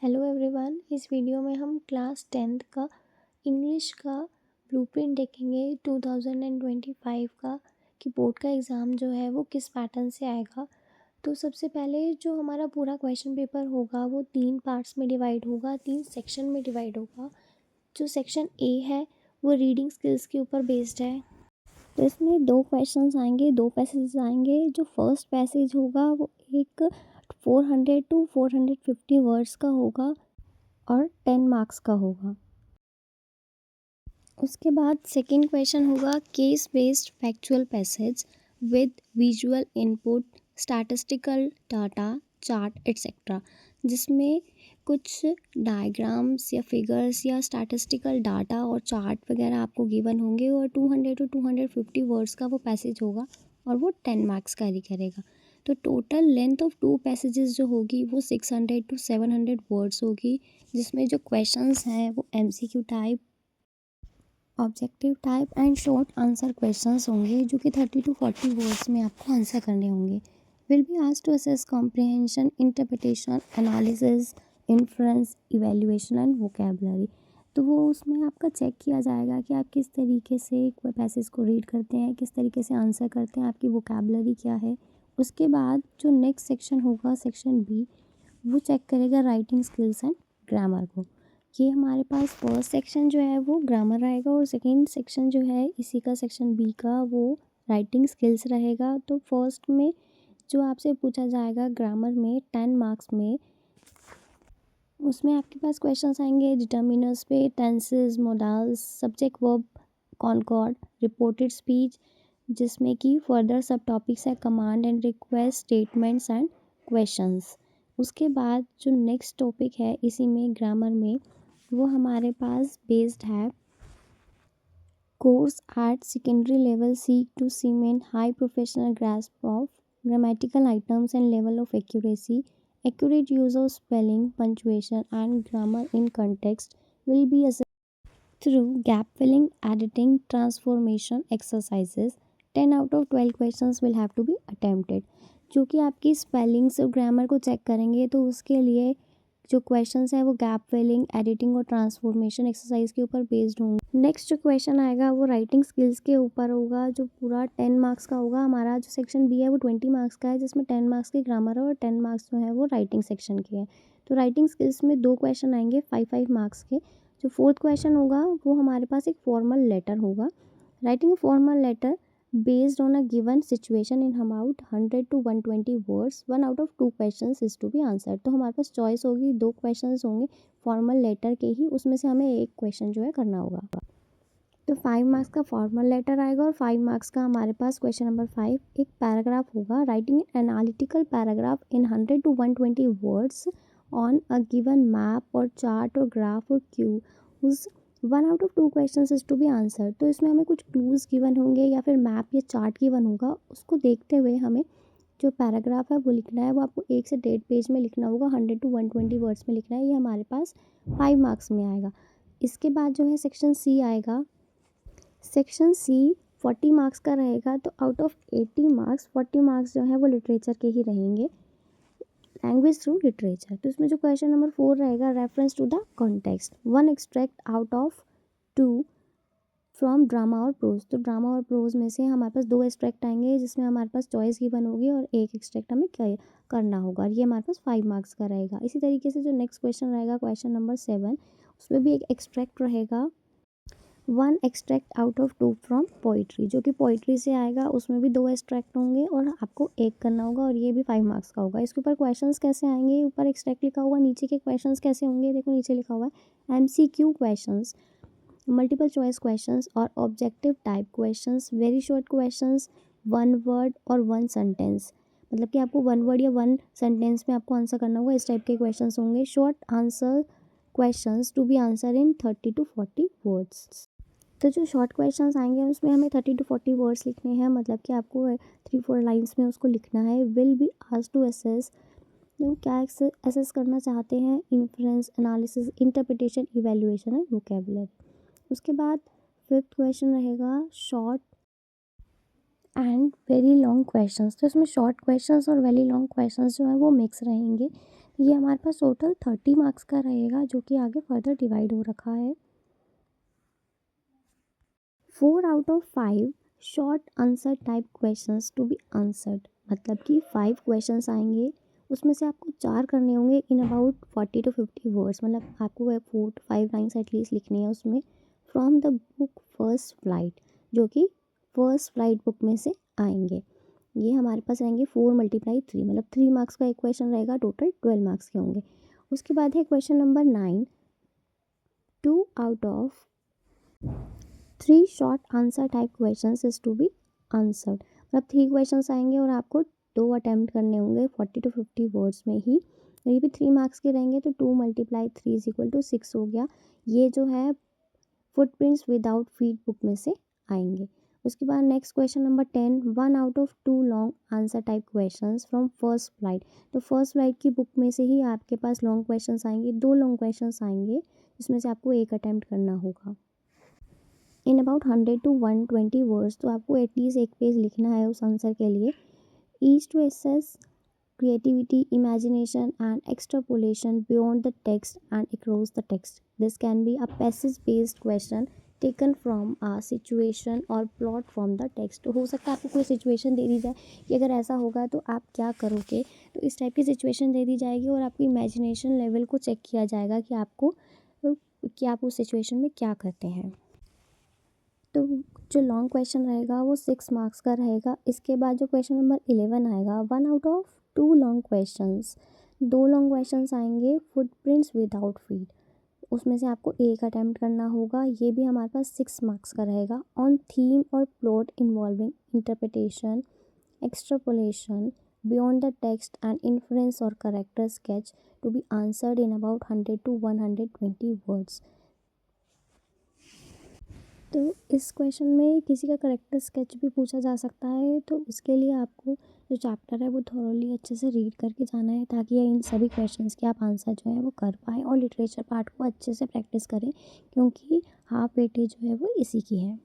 Hello everyone. इस video में हम क्लास 10th का इंग्लिश का ब्लूप्रिंट देखेंगे 2025 का कि बोर्ड का एग्ज़ाम जो है वो किस पैटर्न से आएगा। तो सबसे पहले जो हमारा पूरा क्वेश्चन पेपर होगा वो 3 पार्ट्स में डिवाइड होगा, 3 सेक्शन में डिवाइड होगा। जो सेक्शन ए है वो रीडिंग स्किल्स के ऊपर बेस्ड है। तो इसमें 2 क्वेश्चंस आएंगे, 2 पैसेज आएंगे। जो फर्स्ट पैसेज होगा वो एक 400 टू 450 वर्ड्स का होगा और 10 मार्क्स का होगा। उसके बाद सेकंड क्वेश्चन होगा case based factual passage with visual input, statistical data, chart etcetera, जिसमें कुछ डायग्राम्स या फिगर्स या स्टैटिस्टिकल डाटा और चार्ट वगैरह आपको गिवन होंगे और 200 टू 250 वर्ड्स का वो पैसेज होगा और वो 10 मार्क्स कैरी करेगा। तो टोटल लेंथ ऑफ 2 पैसेजेस जो होगी वो 600 टू 700 वर्ड्स होगी, जिसमें जो क्वेश्चंस हैं वो MCQ type, objective type and short answer questions होंगे, जो कि 30 टू 40 वर्ड्स में आपको आंसर करने होंगे। Will be asked to assess comprehension, interpretation, analysis, inference, evaluation and vocabulary. तो वो उसमें आपका चेक किया जाएगा कि आप किस तरीके से पैसेज को रीड करते हैं, किस तरीके से आंसर करते हैं, आपकी वोकैबुलरी क्या है। उसके बाद जो नेक्स्ट सेक्शन होगा, सेक्शन बी, वो चेक करेगा राइटिंग स्किल्स एंड ग्रामर को। ये हमारे पास फर्स्ट सेक्शन जो है वो ग्रामर रहेगा और सेकंड सेक्शन जो है इसी का सेक्शन बी का वो राइटिंग स्किल्स रहेगा। तो फर्स्ट में जो आपसे पूछा जाएगा ग्रामर में 10 मार्क्स में, उसमें आपके पास क्वेश्चंस आएंगे डिटर्मिनर्स पे, tenses, modals, subject verb, concord, reported speech, जिसमें कि फर्दर सब टॉपिक्स है command and request, statements and questions. उसके बाद जो नेक्स्ट टॉपिक है इसी में ग्रामर में, वो हमारे पास बेस्ड है course at secondary level seek to cement high professional grasp of grammatical items and level of accuracy. Accurate use of spelling, punctuation, and grammar in context will be assessed through gap filling, editing, transformation exercises. 10 out of 12 questions will have to be attempted. जो कि आपकी spellings और grammar को check करेंगे, तो उसके लिए जो क्वेश्चंस है वो गैप फिलिंग, एडिटिंग और ट्रांसफॉर्मेशन एक्सरसाइज के ऊपर बेस्ड होंगे। नेक्स्ट जो क्वेश्चन आएगा वो राइटिंग स्किल्स के ऊपर होगा, जो पूरा 10 मार्क्स का होगा। हमारा जो सेक्शन बी है वो 20 मार्क्स का है, जिसमें 10 मार्क्स के ग्रामर है और 10 मार्क्स जो है वो राइटिंग सेक्शन के हैं। तो राइटिंग स्किल्स में 2 क्वेश्चन आएंगे 5 मार्क्स के। जो फोर्थ क्वेश्चन होगा वो हमारे पास एक फॉर्मल लेटर होगा। Writing a formal letter based on a given situation in about 100 to 120 words, 1 out of 2 questions is to be answered। तो हमारे पास चॉइस होगी, 2 क्वेश्चंस होंगे फॉर्मल लेटर के ही, उसमें से हमें एक क्वेश्चन जो है करना होगा। तो 5 मार्क्स का फॉर्मल लेटर आएगा और 5 मार्क्स का हमारे पास क्वेश्चन नंबर 5 एक पैराग्राफ होगा। Writing analytical paragraph in 100 to 120 words on a given map और चार्ट और ग्राफ और क्यू, उस 1 out of 2 question is to be answer. तो इसमें हमें कुछ क्लूज गिवन होंगे या फिर मैप या चार्ट गिवन होगा, उसको देखते हुए हमें जो पैराग्राफ है वो लिखना है। वो आपको 1 से 1.5 पेज में लिखना होगा, 100 टू 120 वर्ड्स में लिखना है। ये हमारे पास 5 मार्क्स में आएगा। इसके बाद जो है सेक्शन सी आएगा। सेक्शन सी 40 मार्क्स का रहेगा। तो आउट ऑफ 80 मार्क्स 40 मार्क्स जो है वो लिटरेचर के ही रहेंगे, लैंग्वेज थ्रू लिटरेचर। तो इसमें जो क्वेश्चन नंबर 4 रहेगा reference to the context, 1 extract out of 2 from drama और प्रोज। तो ड्रामा और प्रोज में से हमारे पास 2 एक्सट्रैक्ट आएंगे, जिसमें हमारे पास चॉइस गिवन होगी और एक एक्सट्रैक्ट हमें करना होगा, और ये हमारे पास 5 मार्क्स का रहेगा। इसी तरीके से जो नेक्स्ट क्वेश्चन रहेगा क्वेश्चन नंबर 7, उसमें भी एक एक्सट्रैक्ट रहेगा, 1 extract out of 2 from poetry, जो कि पोइट्री से आएगा। उसमें भी 2 एक्सट्रैक्ट होंगे और आपको एक करना होगा, और ये भी 5 मार्क्स का होगा। इसके ऊपर क्वेश्चंस कैसे आएंगे, ऊपर एक्सट्रैक्ट लिखा हुआ, नीचे के क्वेश्चंस कैसे होंगे, देखो नीचे लिखा हुआ है MCQ questions, multiple choice questions और objective type questions, very short questions, 1 word और 1 सेंटेंस, मतलब कि आपको 1 वर्ड या 1 सेंटेंस में आपको आंसर करना होगा। इस टाइप के क्वेश्चंस होंगे। Short answer questions to be answer in 30 to 40 words. तो जो शॉर्ट क्वेश्चंस आएंगे उसमें हमें 30 टू 40 वर्ड्स लिखने हैं, मतलब कि आपको 3-4 लाइन्स में उसको लिखना है। Will be asked to assess, तो क्या असेस करना चाहते हैं, inference, analysis, interpretation, evaluation and vocabulary. उसके बाद 5th क्वेश्चन रहेगा short and very long questions. तो इसमें शॉर्ट क्वेश्चंस और वेरी लॉन्ग क्वेश्चंस जो है वो मिक्स रहेंगे। ये हमारे पास टोटल 30 मार्क्स का रहेगा, जो कि आगे फर्दर डिवाइड हो रखा है। 4 out of 5 short answer type questions to be answered, मतलब कि 5 क्वेश्चंस आएंगे, उसमें से आपको 4 करने होंगे इन अबाउट 40 टू 50 वर्ड्स, मतलब आपको 4 to 5 लाइन्स एटलीस्ट लिखनी है उसमें, from the book first flight, जो कि फर्स्ट फ्लाइट बुक में से आएंगे। ये हमारे पास रहेंगे 4 × 3, मतलब 3 मार्क्स का एक क्वेश्चन रहेगा, टोटल 12 मार्क्स के होंगे। उसके बाद है question number 9, 2 out of 3 short answer type questions is to be answered, मतलब 3 क्वेश्चंस आएंगे और आपको 2 अटेम्प्ट करने होंगे 40 टू 50 वर्ड्स में ही। ये भी 3 मार्क्स के रहेंगे, तो 2 × 3 = 6 हो गया। ये जो है फुटप्रिंट्स विदाउट फीट बुक में से आएंगे। उसके बाद next question number 10, 1 out of 2 long answer type questions from first flight, तो फर्स्ट फ्लाइट की बुक में से ही आपके पास लॉन्ग क्वेश्चंस आएंगे, 2 लॉन्ग क्वेश्चंस आएंगे, जिसमें से आपको एक अटेम्प्ट करना होगा इन अबाउट 100 to 120 वर्ड्स, तो आपको एटलीस्ट एक पेज लिखना है उस आंसर के लिए। Is to assess creativity, imagination, and extrapolation beyond the text and across the text. This can be a passage-based question taken from a situation or plot from the text. तो हो सकता है आपको कोई सिचुएशन दे दी जाए कि अगर ऐसा होगा तो आप क्या करोगे, तो इस टाइप की सिचुएशन दे दी जाएगी और आपकी इमेजिनेशन लेवल को चेक किया जाएगा कि आपको कि आप उस सिचुएशन में क्या करते हैं। तो जो लॉन्ग क्वेश्चन रहेगा वो 6 मार्क्स का रहेगा। इसके बाद जो क्वेश्चन नंबर 11 आएगा, 1 out of 2 long questions, 2 long questions आएंगे फुटप्रिंट्स विदाउट फीट, उसमें से आपको एक अटेम्प्ट करना होगा। ये भी हमारे पास 6 मार्क्स का रहेगा। ऑन थीम और plot involving interpretation, extrapolation, beyond the text and influence और character sketch to be answered in about 100 to 120 words. तो इस क्वेश्चन में किसी का करेक्टर स्केच भी पूछा जा सकता है, तो इसके लिए आपको जो चैप्टर है वो थॉरोली अच्छे से रीड करके जाना है, ताकि इन सभी क्वेश्चंस के आप आंसर जो है वो कर पाएँ और लिटरेचर पार्ट को अच्छे से प्रैक्टिस करें, क्योंकि हाफ वेटेज जो है वो इसी की है।